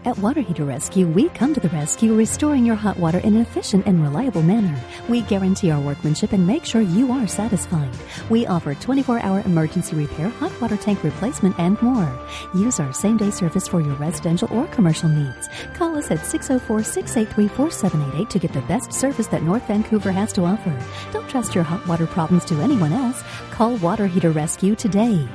At Water Heater Rescue, we come to the rescue, restoring your hot water in an efficient and reliable manner. We guarantee our workmanship and make sure you are satisfied. We offer 24-hour emergency repair, hot water tank replacement, and more. Use our same-day service for your residential or commercial needs. Call us at 604-683-4788 to get the best service that North Vancouver has to offer. Don't trust your hot water problems to anyone else. Call Water Heater Rescue today.